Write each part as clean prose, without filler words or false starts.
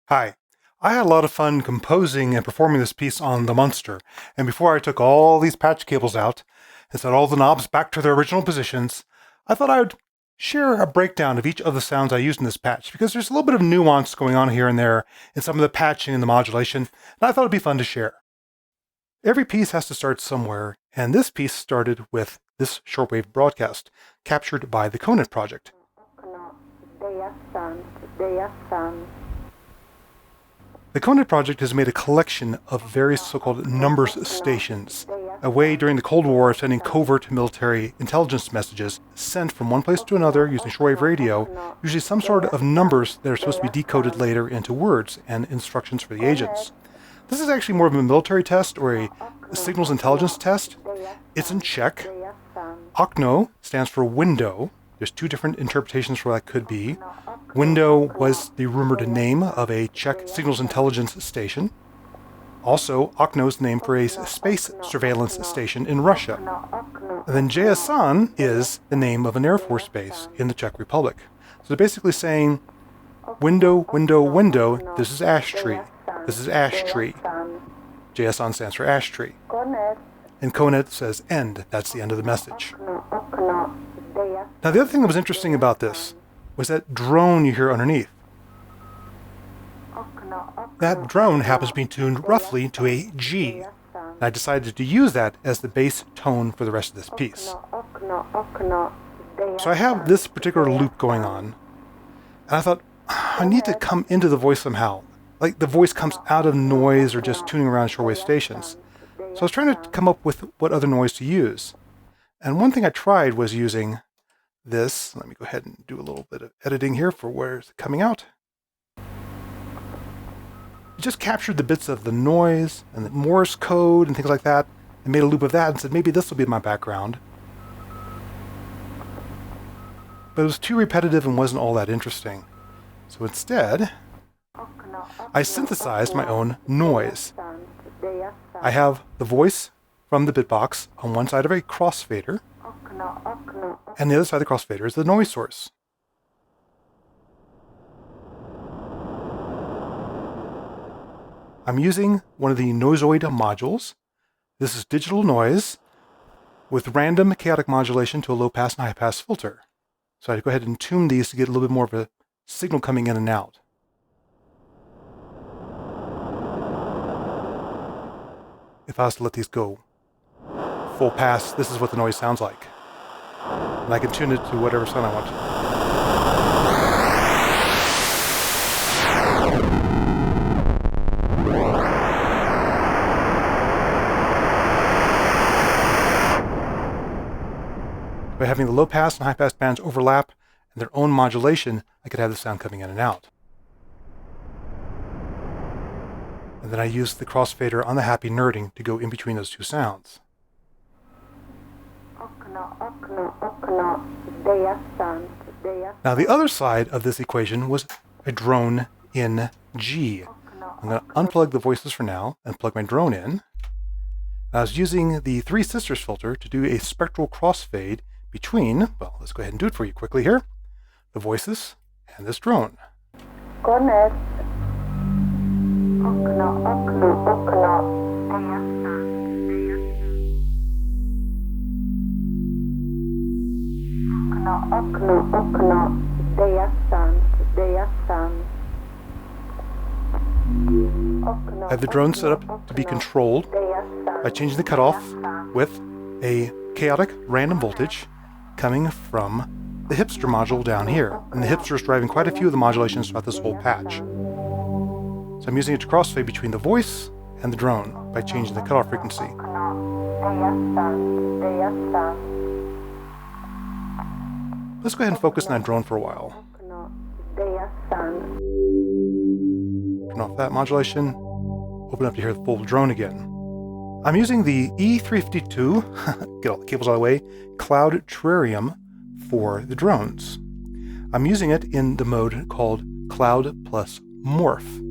Hi. I had a lot of fun composing and performing this piece on the Munster, and before I took all these patch cables out and set all the knobs back to their original positions, I thought I would share a breakdown of each of the sounds I used in this patch, because there's a little bit of nuance going on here and there in some of the patching and the modulation, and I thought it'd be fun to share. Every piece has to start somewhere, and this piece started with this shortwave broadcast, captured by the Conant project. The Conant project has made a collection of various so-called numbers stations, a way during the Cold War of sending covert military intelligence messages sent from one place to another using shortwave radio, usually some sort of numbers that are supposed to be decoded later into words and instructions for the agents. This is actually more of a military test or a signals intelligence test. It's in Czech. Okno stands for window. There's two different interpretations for what that could be. Window was the rumored name of a Czech signals intelligence station. Also, Okno is the name for a space surveillance station in Russia. And then Jason is the name of an Air Force base in the Czech Republic. So they're basically saying, window, window, window, this is ash tree. This is ash tree. Jason stands for ash tree. And Conant says end. That's the end of the message. Now, the other thing that was interesting about this was that drone you hear underneath. That drone happens to be tuned roughly to a G. And I decided to use that as the bass tone for the rest of this piece. So I have this particular loop going on, and I thought, I need to come into the voice somehow. Like the voice comes out of noise or just tuning around shortwave stations. So I was trying to come up with what other noise to use. And one thing I tried was using this. Let me go ahead and do a little bit of editing here for where it's coming out. It just captured the bits of the noise and the Morse code and things like that, and made a loop of that and said, maybe this will be my background. But it was too repetitive and wasn't all that interesting. So instead, I synthesized my own noise. I have the voice from the bitbox on one side of a crossfader, and the other side of the crossfader is the noise source. I'm using one of the Noisoid modules. This is digital noise with random chaotic modulation to a low-pass and high-pass filter. So I go ahead and tune these to get a little bit more of a signal coming in and out. If I was to let these go full pass, this is what the noise sounds like. And I can tune it to whatever sound I want. By having the low pass and high pass bands overlap and their own modulation, I could have the sound coming in and out. And then I use the crossfader on the happy nerding to go in between those two sounds. Now the other side of this equation was a drone in G. I'm going to unplug the voices for now and plug my drone in. I was using the Three Sisters filter to do a spectral crossfade between, well, let's go ahead and do it for you quickly here, the voices and this drone. I have the drone set up to be controlled by changing the cutoff with a chaotic random voltage coming from the hipster module down here. And the hipster is driving quite a few of the modulations throughout this whole patch. So I'm using it to crossfade between the voice and the drone by changing the cutoff frequency. Let's go ahead and focus on that drone for a while. Turn off that modulation. Open up to hear the full drone again. I'm using the E352, get all the cables out of the way, Cloud Terrarium for the drones. I'm using it in the mode called Cloud plus Morph.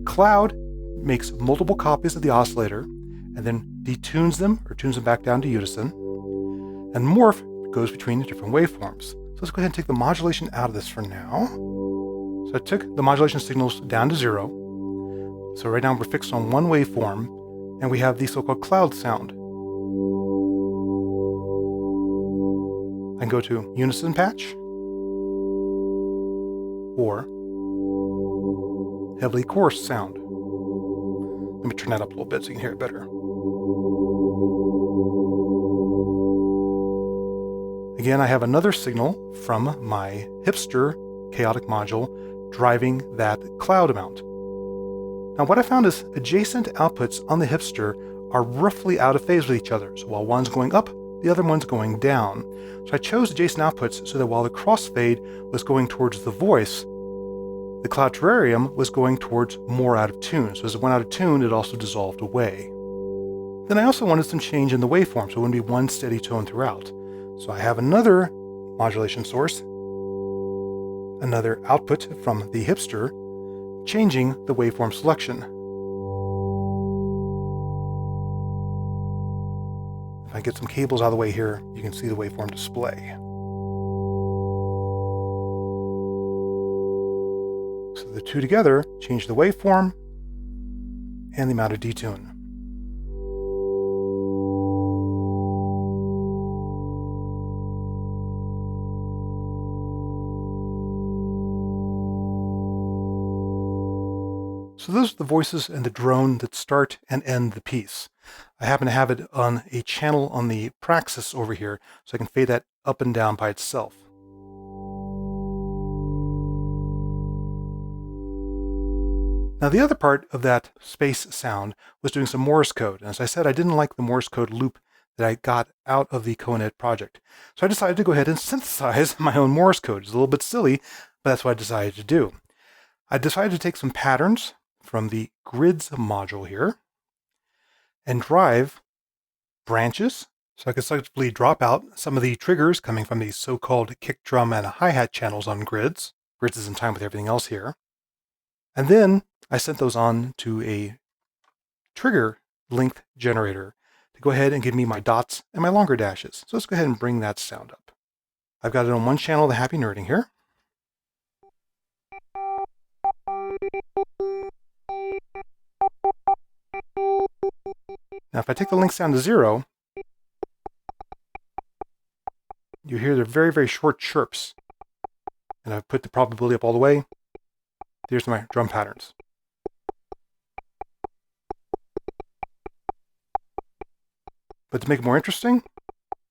Cloud makes multiple copies of the oscillator and then detunes them or tunes them back down to unison. And Morph goes between the different waveforms. So let's go ahead and take the modulation out of this for now. So I took the modulation signals down to 0. So right now we're fixed on one waveform, and we have the so-called cloud sound. I can go to unison patch, or heavily coarse sound. Let me turn that up a little bit so you can hear it better. Again, I have another signal from my hipster chaotic module driving that cloud amount. Now what I found is adjacent outputs on the hipster are roughly out of phase with each other. So while one's going up, the other one's going down. So I chose adjacent outputs so that while the crossfade was going towards the voice, the cloud terrarium was going towards more out of tune. So as it went out of tune, it also dissolved away. Then I also wanted some change in the waveform, so it wouldn't be one steady tone throughout. So I have another modulation source, another output from the hipster, changing the waveform selection. If I get some cables out of the way here, you can see the waveform display. So the two together change the waveform and the amount of detune. So those are the voices and the drone that start and end the piece. I happen to have it on a channel on the Praxis over here, so I can fade that up and down by itself. Now the other part of that space sound was doing some Morse code. And as I said, I didn't like the Morse code loop that I got out of the Conet project. So I decided to go ahead and synthesize my own Morse code. It's a little bit silly, but that's what I decided to do. I decided to take some patterns from the grids module here and drive branches, so I could selectively drop out some of the triggers coming from these so-called kick drum and hi-hat channels on grids. Grids is in time with everything else here. And then I sent those on to a trigger length generator to go ahead and give me my dots and my longer dashes. So let's go ahead and bring that sound up. I've got it on one channel, the happy nerding here. Now if I take the links down to 0, you hear the very, very short chirps. And I've put the probability up all the way. Here's my drum patterns. But to make it more interesting,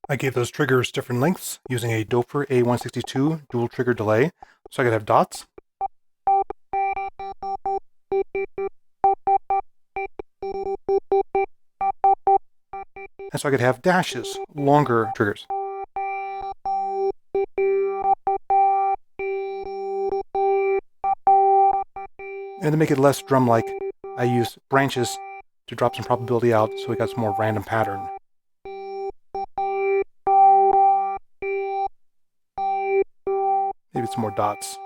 I gave those triggers different lengths using a Doppler A162 dual trigger delay. So I could have dots. And so I could have dashes, longer triggers. And to make it less drum-like, I used branches to drop some probability out so we got some more random pattern. Maybe some more dots.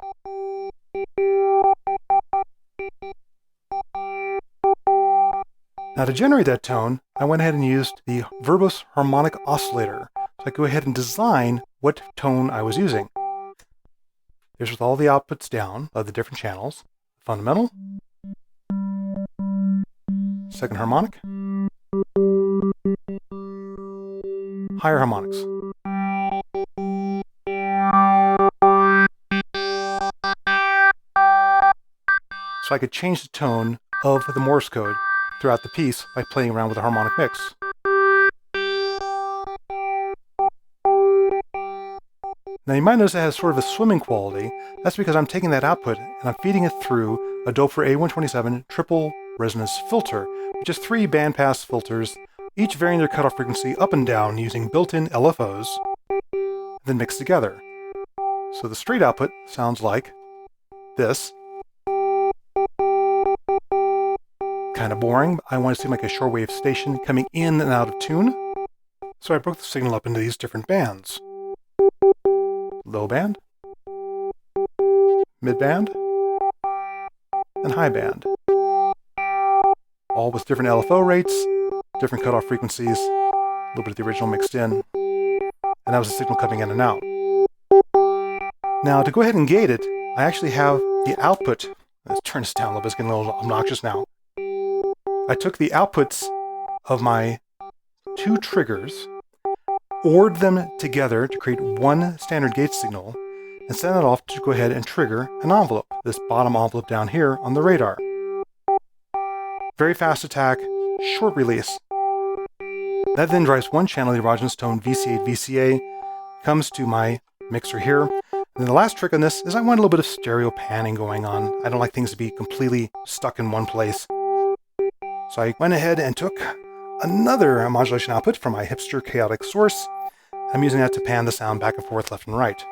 Now to generate that tone, I went ahead and used the verbose harmonic oscillator. So I could go ahead and design what tone I was using. Here's with all the outputs down of the different channels. Fundamental, second harmonic, higher harmonics. So I could change the tone of the Morse code throughout the piece by playing around with the harmonic mix. Now you might notice it has sort of a swimming quality. That's because I'm taking that output and I'm feeding it through a Doppler A127 triple resonance filter, which is 3 bandpass filters, each varying their cutoff frequency up and down using built-in LFOs, then mixed together. So the straight output sounds like this. Kind of boring. I want to seem like a shortwave station coming in and out of tune. So I broke the signal up into these different bands. Low band, mid band, and high band. All with different LFO rates, different cutoff frequencies, a little bit of the original mixed in, and that was the signal coming in and out. Now to go ahead and gate it, I actually have the output. Let's turn this down a little bit. It's getting a little obnoxious now. I took the outputs of my two triggers, ORed them together to create one standard gate signal, and sent it off to go ahead and trigger an envelope, this bottom envelope down here on the radar. Very fast attack, short release. That then drives one channel, the erogenous tone VC8 VCA, comes to my mixer here. And the last trick on this is I want a little bit of stereo panning going on. I don't like things to be completely stuck in one place. So I went ahead and took another modulation output from my hipster chaotic source. I'm using that to pan the sound back and forth, left and right.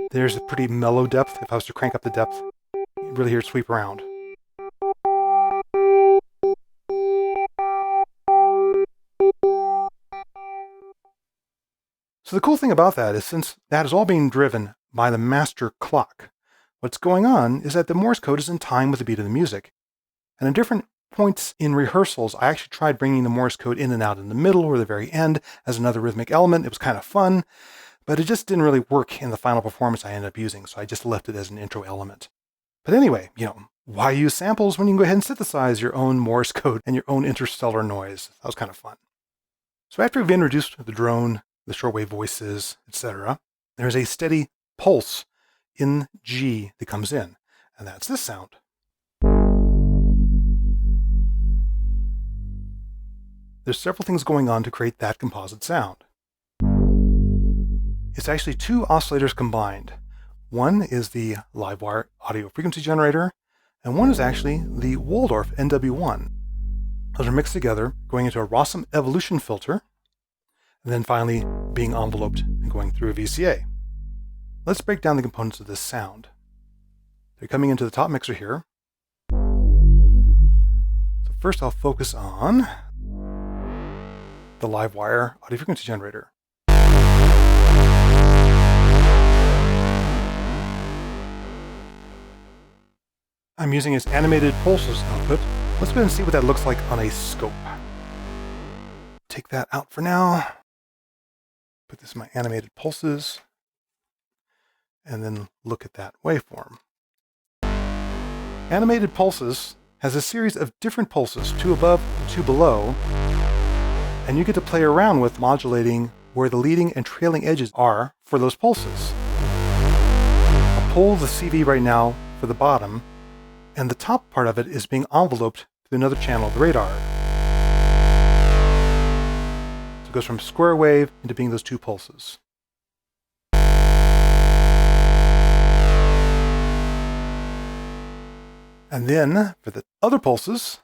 There's a pretty mellow depth. If I was to crank up the depth, you really hear it sweep around. So the cool thing about that is, since that is all being driven by the master clock, what's going on is that the Morse code is in time with the beat of the music. And at different points in rehearsals, I actually tried bringing the Morse code in and out in the middle or the very end as another rhythmic element. It was kind of fun, but it just didn't really work in the final performance I ended up using, so I just left it as an intro element. But anyway, why use samples when you can go ahead and synthesize your own Morse code and your own interstellar noise? That was kind of fun. So after we've introduced the drone, the shortwave voices, etc., there's a steady pulse in G that comes in, and that's this sound. There's several things going on to create that composite sound. It's actually two oscillators combined. One is the Livewire audio frequency generator, and one is actually the Waldorf NW1. Those are mixed together, going into a Rossum evolution filter, and then finally being enveloped and going through a VCA. Let's break down the components of this sound. They're coming into the top mixer here. So first I'll focus on the Livewire audio frequency generator. I'm using its animated pulses output. Let's go ahead and see what that looks like on a scope. Take that out for now. Put this in my animated pulses, and then look at that waveform. Animated pulses has a series of different pulses, two above, two below, and you get to play around with modulating where the leading and trailing edges are for those pulses. I'll pull the CV right now for the bottom, and the top part of it is being enveloped through another channel of the radar. So it goes from square wave into being those two pulses. And then, for the other pulses,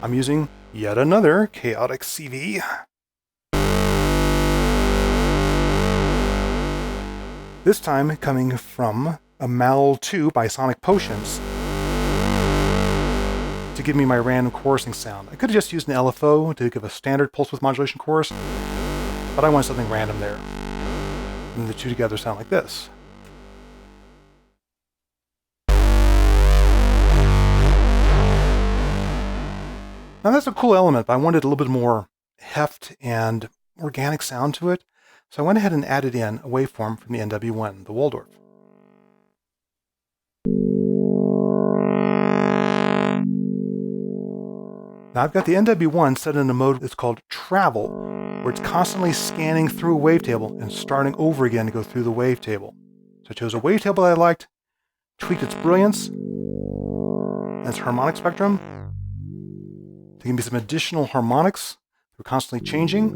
I'm using yet another chaotic CV. This time coming from a Mal 2 by Sonic Potions to give me my random chorusing sound. I could have just used an LFO to give a standard pulse width modulation chorus, but I want something random there. And the two together sound like this. Now that's a cool element, but I wanted a little bit more heft and organic sound to it. So I went ahead and added in a waveform from the NW1, the Waldorf. Now I've got the NW1 set in a mode that's called travel, where it's constantly scanning through a wavetable and starting over again to go through the wavetable. So I chose a wavetable I liked, tweaked its brilliance and its harmonic spectrum to give me some additional harmonics that were constantly changing.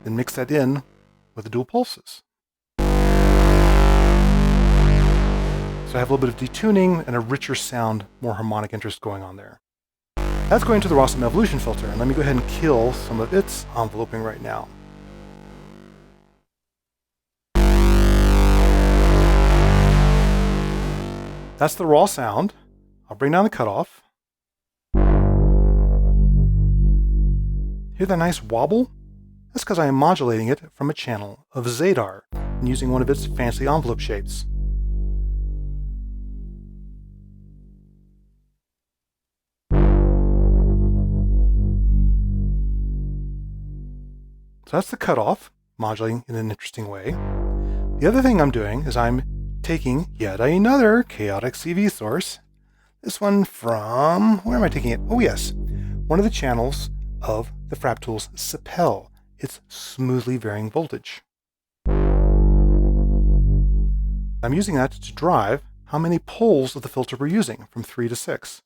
Then mix that in with the dual pulses. So I have a little bit of detuning and a richer sound, more harmonic interest going on there. That's going to the Rossum evolution filter, and let me go ahead and kill some of its enveloping right now. That's the raw sound. I'll bring down the cutoff. Hear that nice wobble? That's because I am modulating it from a channel of Zadar and using one of its fancy envelope shapes. So that's the cutoff, modulating in an interesting way. The other thing I'm doing is I'm taking yet another chaotic CV source. This one from, where am I taking it? Oh yes, one of the channels of the Frap Tool's Sepel. It's smoothly varying voltage. I'm using that to drive how many poles of the filter we're using, from 3 to 6.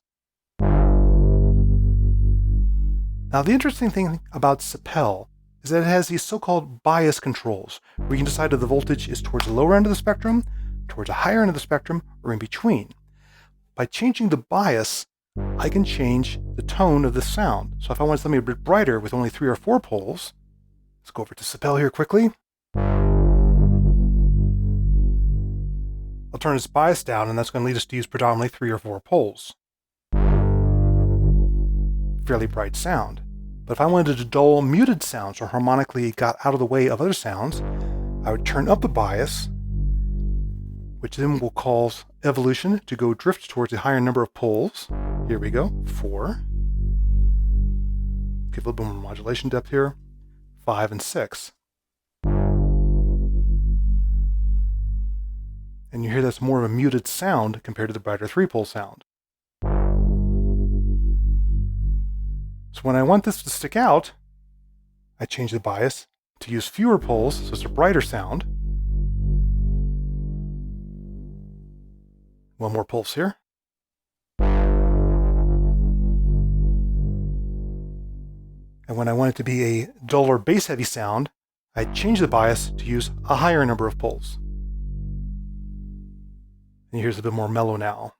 Now the interesting thing about Sepel is that it has these so-called bias controls, where you can decide if the voltage is towards the lower end of the spectrum, towards a higher end of the spectrum, or in between. By changing the bias, I can change the tone of the sound. So if I want something a bit brighter with only 3 or 4 poles, let's go over to Sepel here quickly. I'll turn its bias down, and that's going to lead us to use predominantly 3 or 4 poles. Fairly bright sound. But if I wanted to dull muted sounds or harmonically got out of the way of other sounds, I would turn up the bias, which then will cause evolution to go drift towards a higher number of poles. Here we go, 4. Give a little bit more modulation depth here, 5 and 6. And you hear that's more of a muted sound compared to the brighter 3-pole sound. So when I want this to stick out, I change the bias to use fewer poles, so it's a brighter sound. One more pulse here. And when I want it to be a duller bass-heavy sound, I change the bias to use a higher number of poles. And here's a bit more mellow now.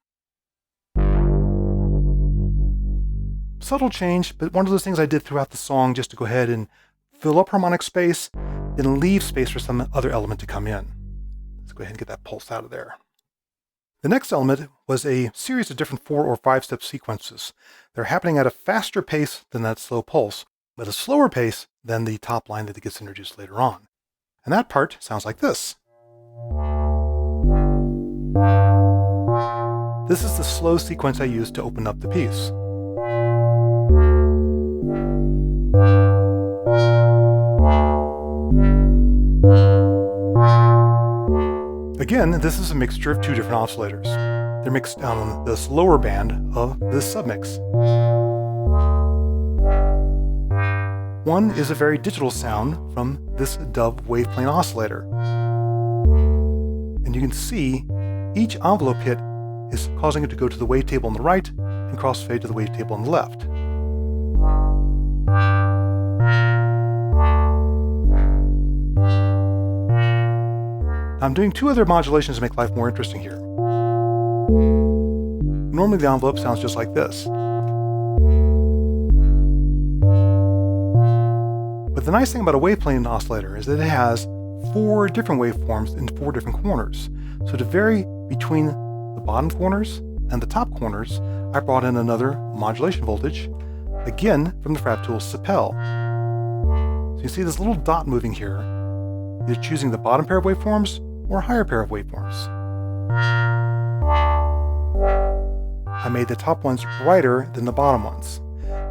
Subtle change, but one of those things I did throughout the song just to go ahead and fill up harmonic space, then leave space for some other element to come in. Let's go ahead and get that pulse out of there. The next element was a series of different 4 or 5-step sequences. They're happening at a faster pace than that slow pulse, but a slower pace than the top line that gets introduced later on. And that part sounds like this. This is the slow sequence I used to open up the piece. Again, this is a mixture of 2 different oscillators. They're mixed down on this lower band of this submix. One is a very digital sound from this Dove waveplane oscillator. And you can see each envelope hit is causing it to go to the wavetable on the right and crossfade to the wavetable on the left. I'm doing 2 other modulations to make life more interesting here. Normally the envelope sounds just like this. But the nice thing about a waveplane oscillator is that it has 4 different waveforms in 4 different corners. So to vary between the bottom corners and the top corners, I brought in another modulation voltage, again from the Frap Tool's Sepel. So you see this little dot moving here. You're choosing the bottom pair of waveforms or a higher pair of waveforms. I made the top ones brighter than the bottom ones.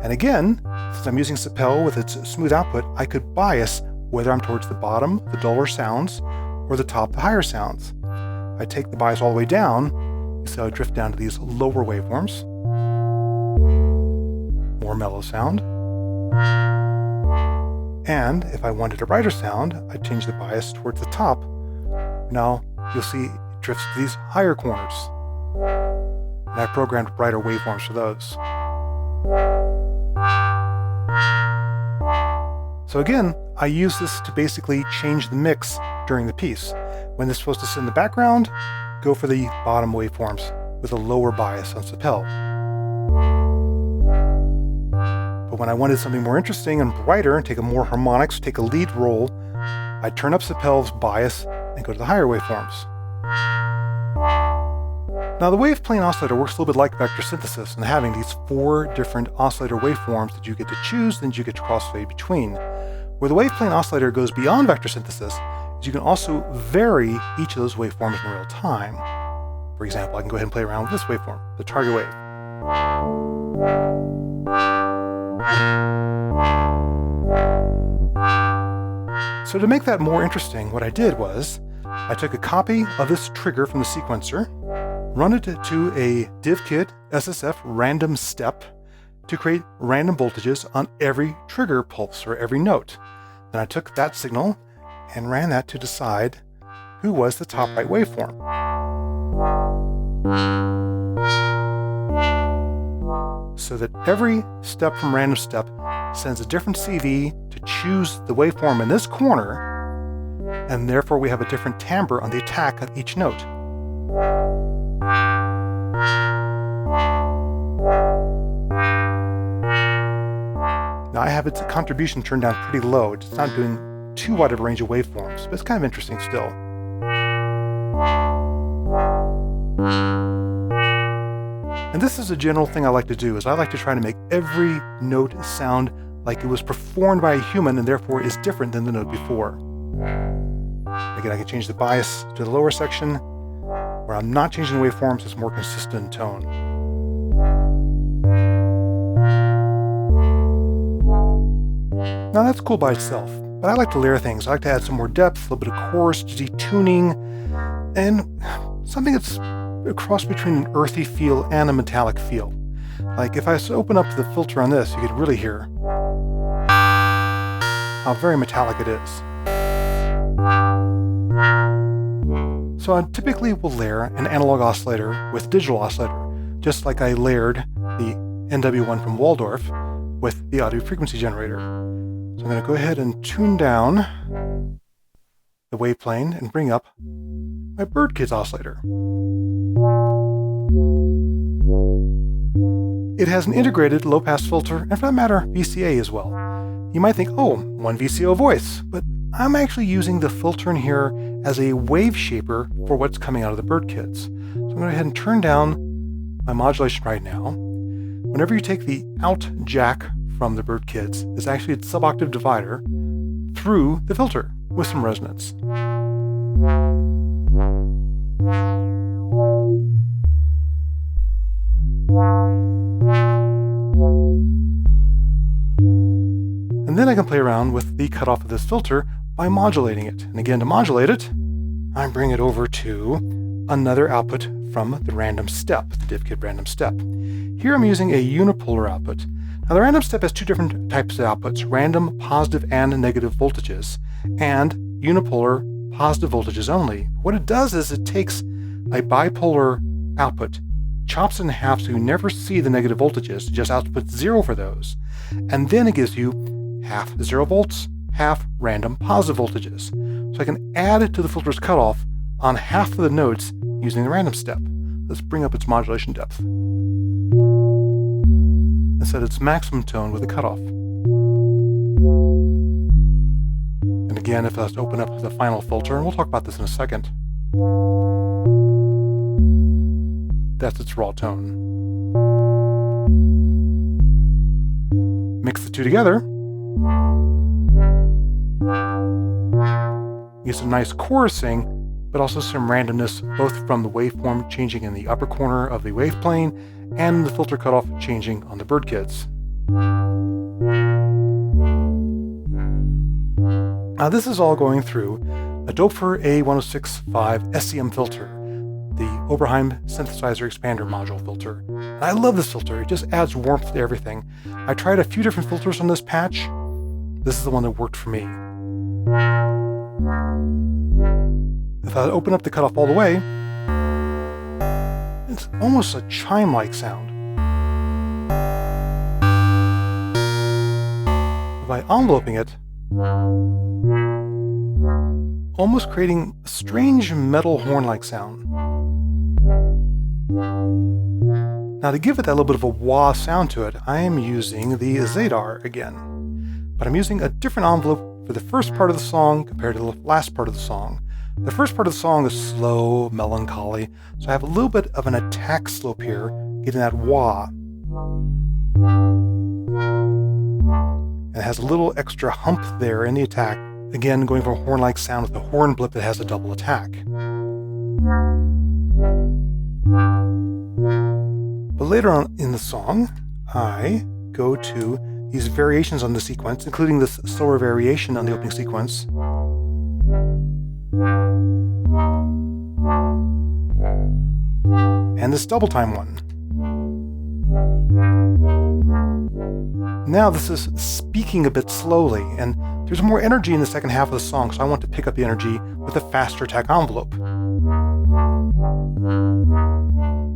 And again, since I'm using Sepel with its smooth output, I could bias whether I'm towards the bottom, the duller sounds, or the top, the higher sounds. If I take the bias all the way down, you see how I drift down to these lower waveforms. More mellow sound. And if I wanted a brighter sound, I'd change the bias towards the top. Now you'll see it drifts to these higher corners. And I programmed brighter waveforms for those. So again, I use this to basically change the mix during the piece. When it's supposed to sit in the background, go for the bottom waveforms with a lower bias on Sepel. But when I wanted something more interesting and brighter and take a more harmonics, take a lead role, I turn up Sepel's bias and go to the higher waveforms. Now the waveplane oscillator works a little bit like vector synthesis in having these 4 different oscillator waveforms that you get to choose and you get to crossfade between. Where the waveplane oscillator goes beyond vector synthesis is you can also vary each of those waveforms in real time. For example, I can go ahead and play around with this waveform, the target wave. So to make that more interesting, what I did was I took a copy of this trigger from the sequencer, run it to a DivKit SSF random step to create random voltages on every trigger pulse or every note. Then I took that signal and ran that to decide who was the top right waveform. So that every step from random step sends a different CV to choose the waveform in this corner, and therefore we have a different timbre on the attack of each note. Now I have its contribution turned down pretty low. It's not doing too wide of a range of waveforms, but it's kind of interesting still. And this is a general thing I like to do, is I like to try to make every note sound like it was performed by a human and therefore is different than the note before. Again, I can change the bias to the lower section, where I'm not changing the waveforms, it's more consistent tone. Now that's cool by itself, but I like to layer things. I like to add some more depth, a little bit of chorus, detuning, and something that's a cross between an earthy feel and a metallic feel. Like if I open up the filter on this, you could really hear how very metallic it is. So I typically will layer an analog oscillator with digital oscillator, just like I layered the NW1 from Waldorf with the audio frequency generator. So I'm going to go ahead and tune down the wave plane and bring up my Birdkids oscillator. It has an integrated low-pass filter, and for that matter, VCA as well. You might think, oh, one VCO voice, but I'm actually using the filter in here as a wave shaper for what's coming out of the Birdkids. So I'm going to go ahead and turn down my modulation right now. Whenever you take the out jack from the Birdkids, it's actually a sub-octave divider through the filter with some resonance. And then I can play around with the cutoff of this filter by modulating it. And again, to modulate it, I bring it over to another output from the random step, the DivKit random step. Here I'm using a unipolar output. Now the random step has two different types of outputs, random positive and negative voltages, and unipolar positive voltages only. What it does is it takes a bipolar output, chops it in half so you never see the negative voltages, just outputs 0 for those, and then it gives you half 0 volts, half random positive voltages. So I can add to the filter's cutoff on half of the notes using the random step. Let's bring up its modulation depth and set its maximum tone with the cutoff. And again, if I was to open up the final filter, and we'll talk about this in a second, that's its raw tone. Mix the two together, you get some nice chorusing, but also some randomness, both from the waveform changing in the upper corner of the wave plane and the filter cutoff changing on the Birdkids. Now this is all going through a Doepfer A1065 SCM filter, the Oberheim synthesizer expander module filter. And I love this filter, it just adds warmth to everything. I tried a few different filters on this patch. This is the one that worked for me. If I open up the cutoff all the way, it's almost a chime-like sound. By enveloping it, almost creating a strange metal horn-like sound. Now to give it that little bit of a wah sound to it, I am using the Zadar again. But I'm using a different envelope for the first part of the song compared to the last part of the song. The first part of the song is slow, melancholy, so I have a little bit of an attack slope here, getting that wah. And it has a little extra hump there in the attack, again going for a horn-like sound with a horn blip that has a double attack. But later on in the song, I go to these variations on the sequence, including this slower variation on the opening sequence. and this double time one. Now this is speaking a bit slowly, and there's more energy in the second half of the song, so I want to pick up the energy with a faster attack envelope. A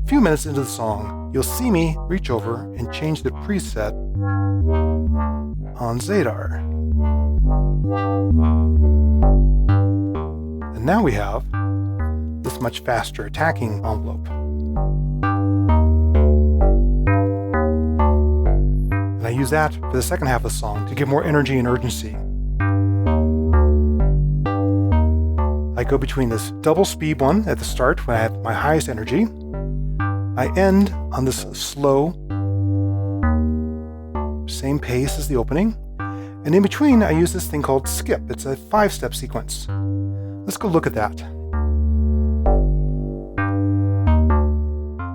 few minutes into the song, you'll see me reach over and change the preset on Zadar. And now we have this much faster attacking envelope. And I use that for the second half of the song to give more energy and urgency. I go between this double speed one at the start when I have my highest energy. I end on this slow, same pace as the opening. And in between, I use this thing called skip. It's a 5-step sequence. Let's go look at that.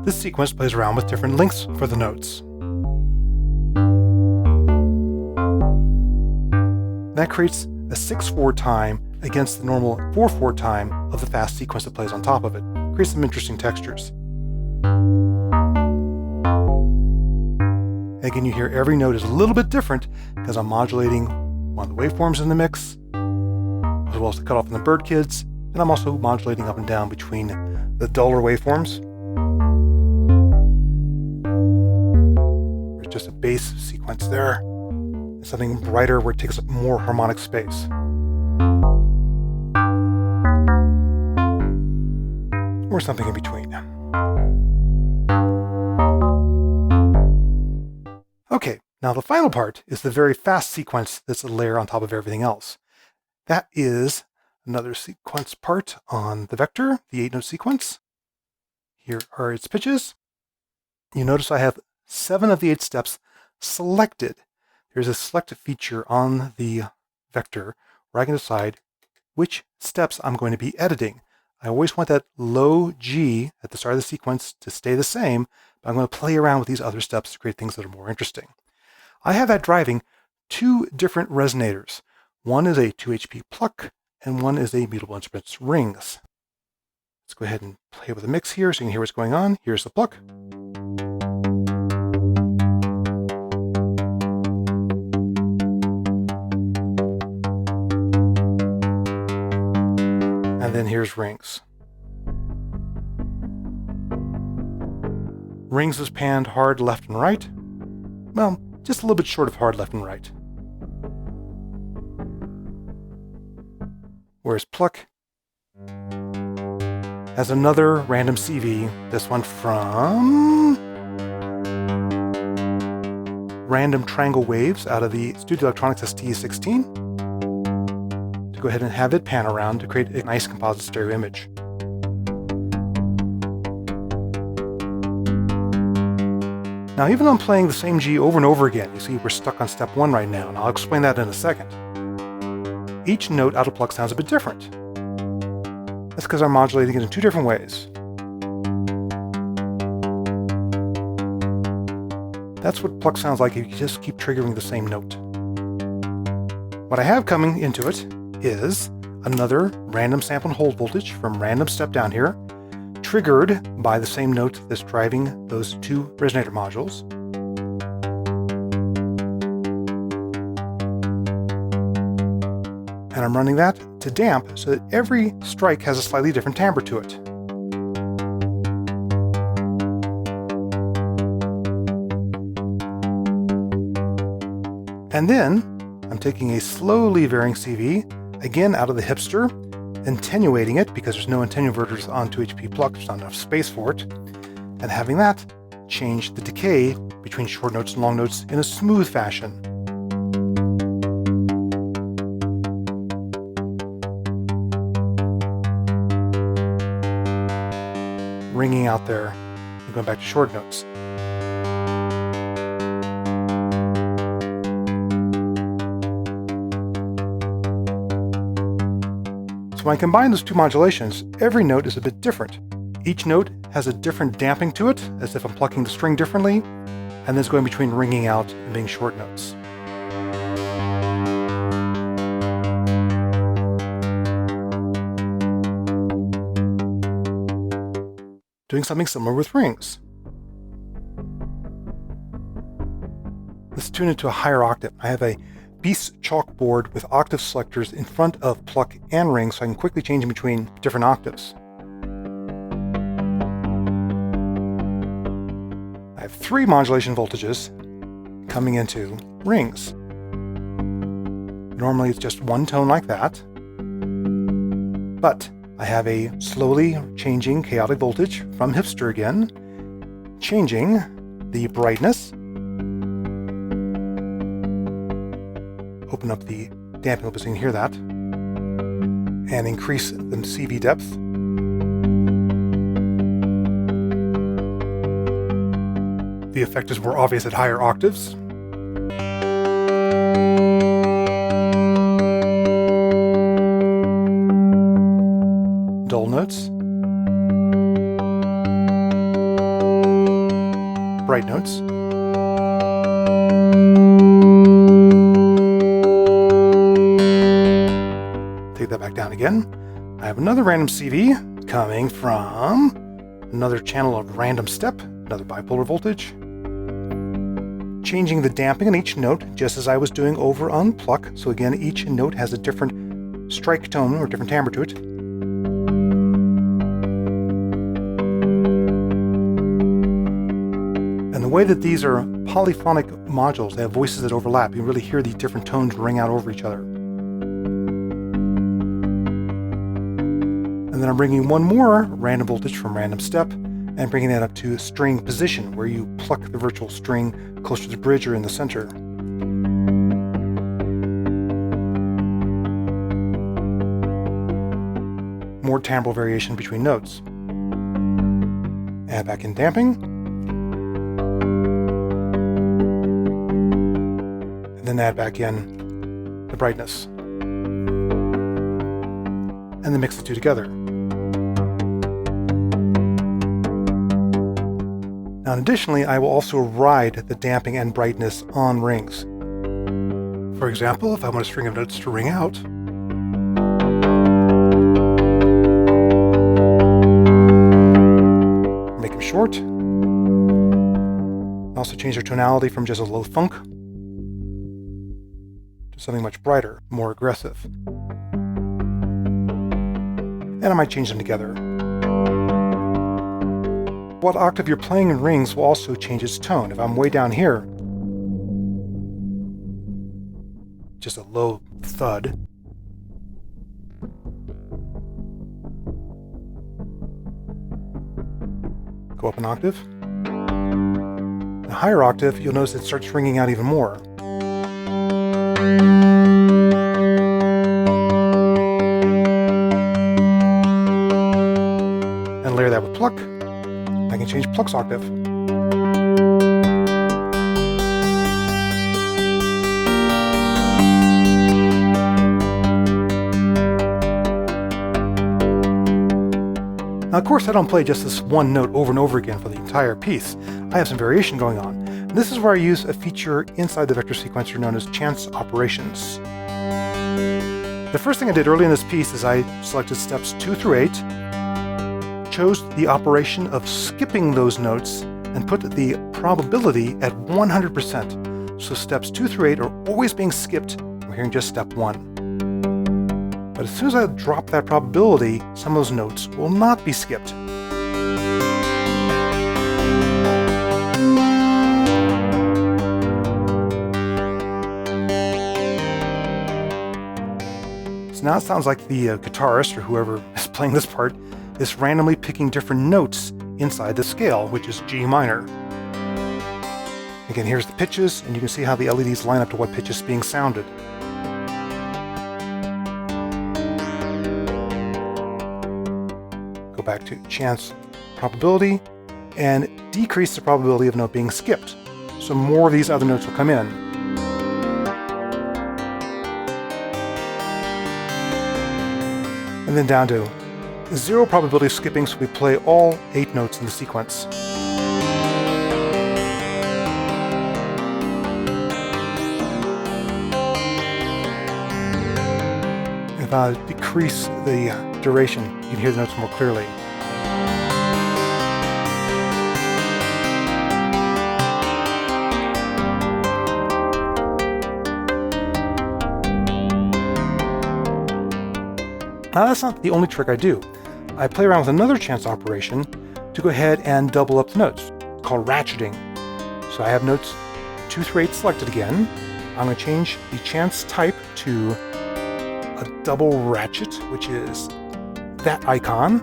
This sequence plays around with different lengths for the notes. That creates a 6/4 time against the normal 4/4 time of the fast sequence that plays on top of it. Creates some interesting textures. Again, you hear every note is a little bit different because I'm modulating one of the waveforms in the mix, as well as the cutoff in the bird kids, and I'm also modulating up and down between the duller waveforms. There's just a bass sequence there, something brighter where it takes up more harmonic space. Or something in between. Okay, now the final part is the very fast sequence that's a layer on top of everything else. That is another sequence part on the vector, the 8-note sequence. Here are its pitches. You notice I have 7 of the 8 steps selected. There's a select feature on the vector where I can decide which steps I'm going to be editing. I always want that low G at the start of the sequence to stay the same, but I'm going to play around with these other steps to create things that are more interesting. I have that driving 2 different resonators. One is a 2 HP pluck, and one is a Mutable Instruments rings. Let's go ahead and play with the mix here so you can hear what's going on. Here's the pluck. And then here's rings. Rings is panned hard left and right. Well, just a little bit short of hard left and right. Whereas pluck has another random CV, this one from Random Triangle Waves out of the Studio Electronics ST16. To go ahead and have it pan around to create a nice composite stereo image. Now, even though I'm playing the same G over and over again, you see we're stuck on step 1 right now, and I'll explain that in a second. Each note out of pluck sounds a bit different. That's because I'm modulating it in 2 different ways. That's what pluck sounds like if you just keep triggering the same note. What I have coming into it is another random sample and hold voltage from random step down here, triggered by the same note that's driving those 2 resonator modules. And I'm running that to damp so that every strike has a slightly different timbre to it. And then I'm taking a slowly varying CV, again out of the hipster, attenuating it because there's no attenuverters on 2 HP pluck, there's not enough space for it, and having that change the decay between short notes and long notes in a smooth fashion. Ringing out there and going back to short notes. When I combine those 2 modulations, every note is a bit different. Each note has a different damping to it, as if I'm plucking the string differently, and then it's going between ringing out and being short notes. doing something similar with rings. Let's tune it to a higher octave. I have a Beast chalkboard with octave selectors in front of pluck and ring, so I can quickly change in between different octaves. I have 3 modulation voltages coming into rings. Normally it's just one tone like that, but I have a slowly changing chaotic voltage from hipster again, changing the brightness, open up the damping loop so you can hear that, and increase the CV depth. The effect is more obvious at higher octaves. Dull notes. Bright notes. Take that back down again. I have another random CV coming from another channel of random step, another bipolar voltage. Changing the damping on each note, just as I was doing over on pluck. So again, each note has a different strike tone or different timbre to it. And the way that these are polyphonic modules, they have voices that overlap. You can really hear these different tones ring out over each other. And then I'm bringing one more random voltage from random step and bringing that up to string position, where you pluck the virtual string close to the bridge or in the center. More timbral variation between notes. Add back in damping. And then add back in the brightness. And then mix the two together. Now, additionally, I will also ride the damping and brightness on rings. For example, if I want a string of notes to ring out, make them short. Also change their tonality from just a low thunk to something much brighter, more aggressive. And I might change them together. What octave you're playing in rings will also change its tone. If I'm way down here, just a low thud. Go up an octave. A higher octave, you'll notice it starts ringing out even more. And layer that with pluck. I can change pluck's octave. Now, of course, I don't play just this one note over and over again for the entire piece. I have some variation going on. And this is where I use a feature inside the vector sequencer known as chance operations. The first thing I did early in this piece is I selected steps 2 through 8, chose the operation of skipping those notes, and put the probability at 100%. So steps 2 through 8 are always being skipped. We're hearing just step 1. But as soon as I drop that probability, some of those notes will not be skipped. So now it sounds like the guitarist, or whoever is playing this part, is randomly picking different notes inside the scale, which is G minor. Again, here's the pitches, and you can see how the LEDs line up to what pitch is being sounded. Go back to chance probability, and decrease the probability of a note being skipped. So more of these other notes will come in. And then down to 0 probability of skipping, so we play all 8 notes in the sequence. If I decrease the duration, you can hear the notes more clearly. Now that's not the only trick I do. I play around with another chance operation to go ahead and double up the notes, called ratcheting. So I have notes 2 through 8 selected again. I'm going to change the chance type to a double ratchet, which is that icon.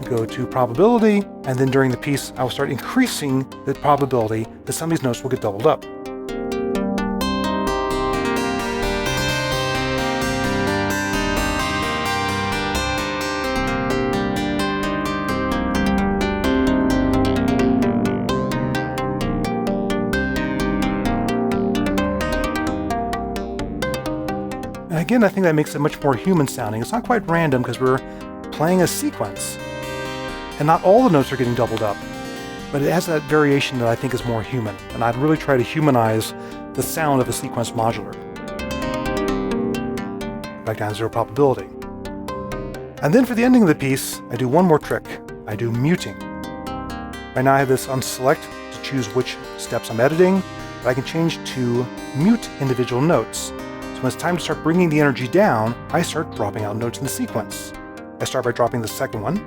Go to probability, and then during the piece, I will start increasing the probability that some of these notes will get doubled up. And again, I think that makes it much more human sounding. It's not quite random because we're playing a sequence. And not all the notes are getting doubled up, but it has that variation that I think is more human. And I'd really try to humanize the sound of a sequence modular. Back down to 0 probability. And then for the ending of the piece, I do one more trick. I do muting. Right now I have this on select to choose which steps I'm editing, but I can change to mute individual notes. So when it's time to start bringing the energy down, I start dropping out notes in the sequence. I start by dropping the second one.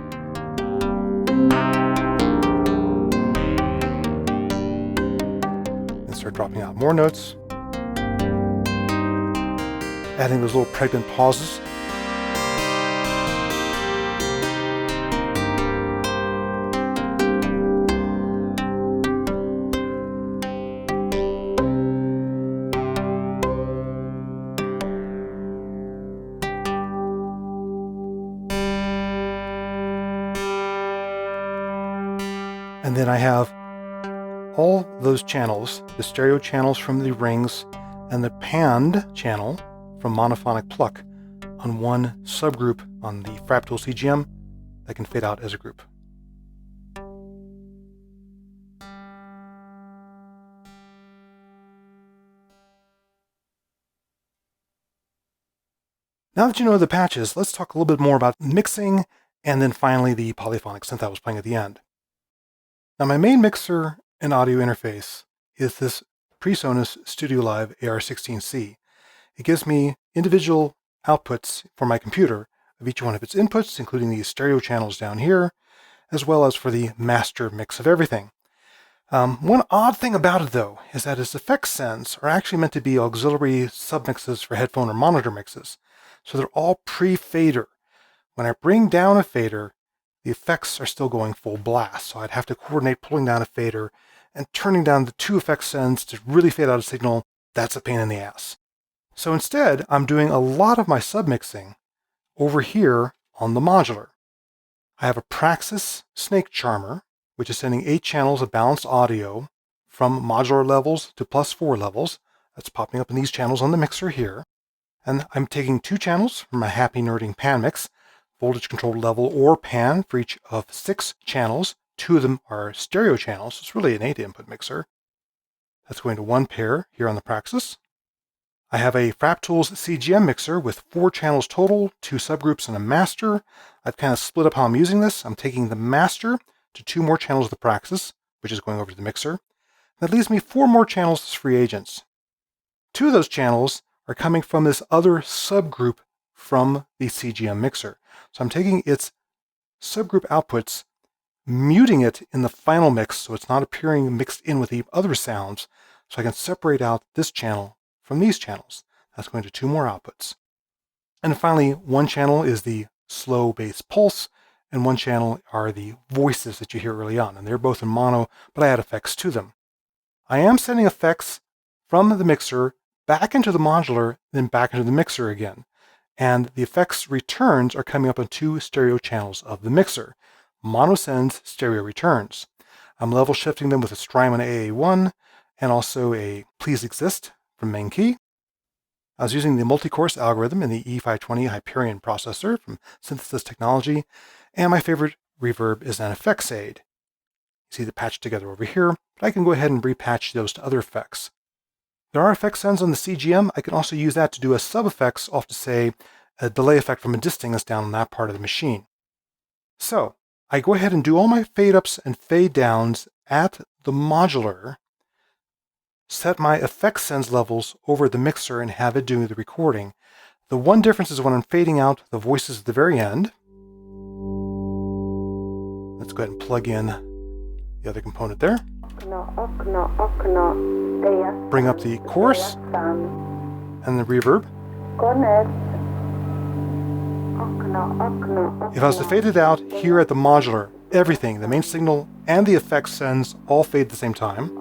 And start dropping out more notes. Adding those little pregnant pauses. And then I have all those channels, the stereo channels from the rings and the panned channel from monophonic pluck on one subgroup on the Fractal CGM that can fade out as a group. Now that you know the patches, let's talk a little bit more about mixing and then finally the polyphonic synth I was playing at the end. Now my main mixer and audio interface is this PreSonus Studio Live AR16C. It gives me individual outputs for my computer of each one of its inputs, including these stereo channels down here, as well as for the master mix of everything. One odd thing about it, though, is that its effects sends are actually meant to be auxiliary submixes for headphone or monitor mixes. So they're all pre-fader. When I bring down a fader, the effects are still going full blast. So I'd have to coordinate pulling down a fader and turning down the 2 effects sends to really fade out a signal. That's a pain in the ass. So instead, I'm doing a lot of my submixing over here on the modular. I have a Praxis Snake Charmer, which is sending 8 channels of balanced audio from modular levels to +4 levels. That's popping up in these channels on the mixer here. And I'm taking 2 channels from my Happy Nerding pan mix, voltage controlled level or pan for each of 6 channels. 2 of them are stereo channels. It's really an 8-input mixer. That's going to 1 pair here on the Praxis. I have a FrapTools CGM mixer with 4 channels total, 2 subgroups and a master. I've kind of split up how I'm using this. I'm taking the master to 2 more channels of the Praxis, which is going over to the mixer. That leaves me 4 more channels as free agents. 2 of those channels are coming from this other subgroup from the CGM mixer. So I'm taking its subgroup outputs, muting it in the final mix so it's not appearing mixed in with the other sounds, so I can separate out this channel from these channels. That's going to 2 more outputs. And finally, 1 channel is the slow bass pulse, and 1 channel are the voices that you hear early on, and they're both in mono, but I add effects to them. I am sending effects from the mixer back into the modular, then back into the mixer again. And the effects returns are coming up on 2 stereo channels of the mixer. Mono sends, stereo returns. I'm level shifting them with a Strymon AA1 and also a Please Exist from Main Key. I was using the multi-course algorithm in the E520 Hyperion processor from Synthesis Technology, and my favorite reverb is an effects aid. You see the patch together over here, but I can go ahead and repatch those to other effects. There are effect sends on the CGM. I can also use that to do a sub-effects off to, say, a delay effect from a distance down on that part of the machine. So I go ahead and do all my fade-ups and fade-downs at the modular, set my effect sends levels over the mixer and have it doing the recording. The one difference is when I'm fading out the voices at the very end. Let's go ahead and plug in the other component there. Bring up the chorus and the reverb. If I was to fade it out here at the modular, everything, the main signal and the effects sends, all fade at the same time.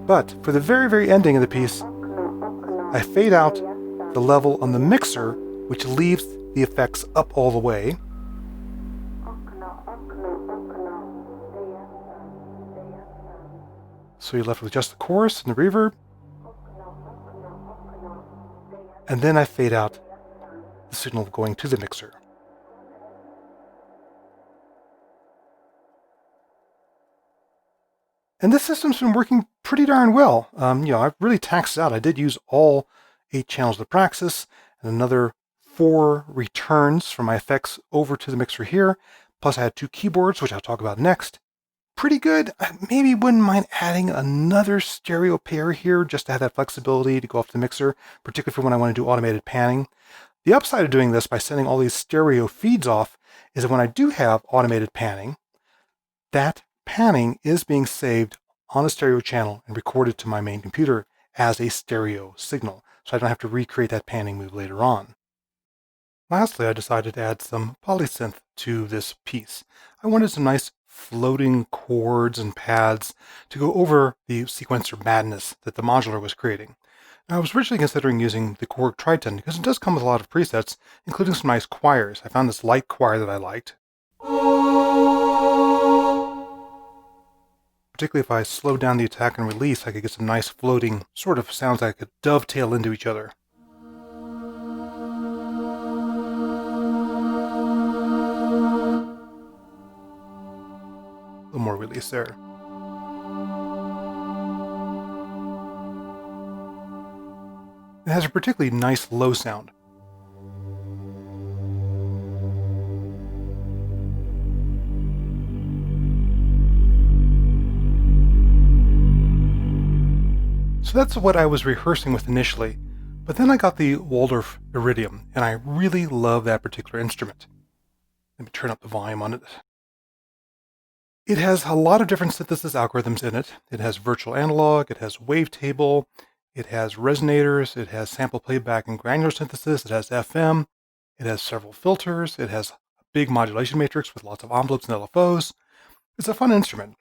But for the very, very ending of the piece, I fade out the level on the mixer, which leaves the effects up all the way. So you're left with just the chorus and the reverb. And then I fade out the signal going to the mixer. And this system's been working pretty darn well. I've really taxed it out. I did use all 8 channels of the Praxis and another 4 returns from my effects over to the mixer here. Plus I had 2 keyboards, which I'll talk about next. Pretty good. I maybe wouldn't mind adding another stereo pair here just to have that flexibility to go off the mixer, particularly for when I want to do automated panning. The upside of doing this by sending all these stereo feeds off is that when I do have automated panning, that panning is being saved on a stereo channel and recorded to my main computer as a stereo signal, so I don't have to recreate that panning move later on. Lastly, I decided to add some polysynth to this piece. I wanted some nice floating chords and pads to go over the sequencer madness that the modular was creating. Now, I was originally considering using the Korg Triton because it does come with a lot of presets, including some nice choirs. I found this light choir that I liked. Particularly if I slow down the attack and release, I could get some nice floating sort of sounds that could dovetail into each other. A little more release there. It has a particularly nice low sound. So that's what I was rehearsing with initially, but then I got the Waldorf Iridium, and I really love that particular instrument. Let me turn up the volume on it. It has a lot of different synthesis algorithms in it. It has virtual analog, it has wavetable, it has resonators, it has sample playback and granular synthesis, it has FM, it has several filters, it has a big modulation matrix with lots of envelopes and LFOs. It's a fun instrument.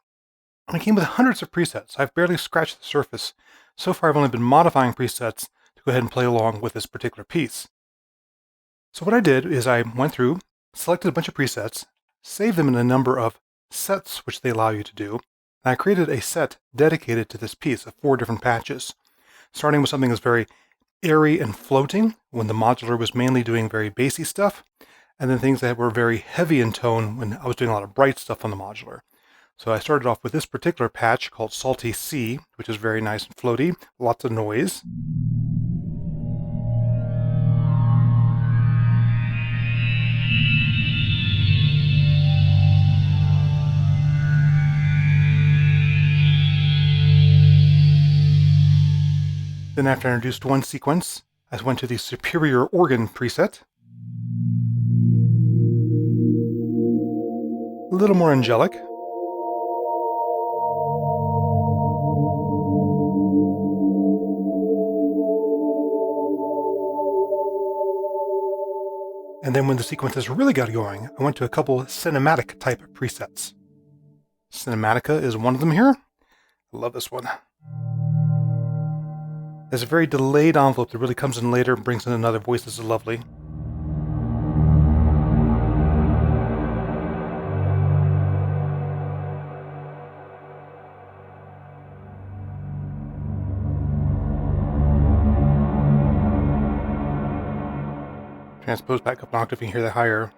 And it came with hundreds of presets. I've barely scratched the surface. So far I've only been modifying presets to go ahead and play along with this particular piece. So what I did is I went through, selected a bunch of presets, saved them in a number of sets which they allow you to do, and I created a set dedicated to this piece of 4 different patches, starting with something that's very airy and floating when the modular was mainly doing very bassy stuff, and then things that were very heavy in tone when I was doing a lot of bright stuff on the modular. So I started off with this particular patch called Salty Sea, which is very nice and floaty, lots of noise. Then after I introduced one sequence, I went to the Superior Organ preset. A little more angelic. And then when the sequences really got going, I went to a couple cinematic type presets. Cinematica is one of them here. I love this one. There's a very delayed envelope that really comes in later and brings in another voice that's lovely. Transpose back up an octave, you can hear that higher.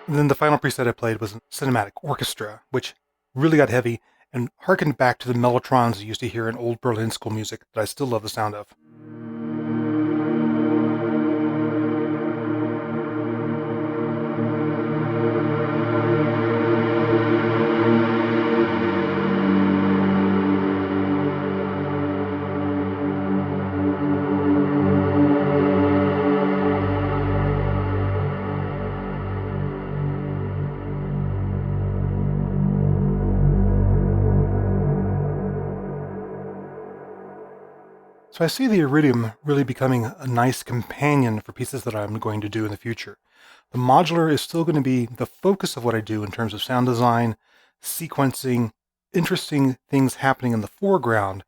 And then the final preset I played was Cinematic Orchestra, which really got heavy and harkened back to the mellotrons you used to hear in old Berlin school music that I still love the sound of. So I see the Iridium really becoming a nice companion for pieces that I'm going to do in the future. The modular is still going to be the focus of what I do in terms of sound design, sequencing, interesting things happening in the foreground,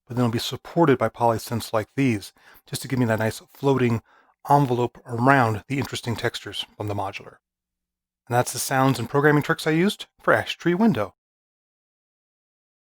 but then it'll be supported by polysynths like these, just to give me that nice floating envelope around the interesting textures from the modular. And that's the sounds and programming tricks I used for Ash Tree Window.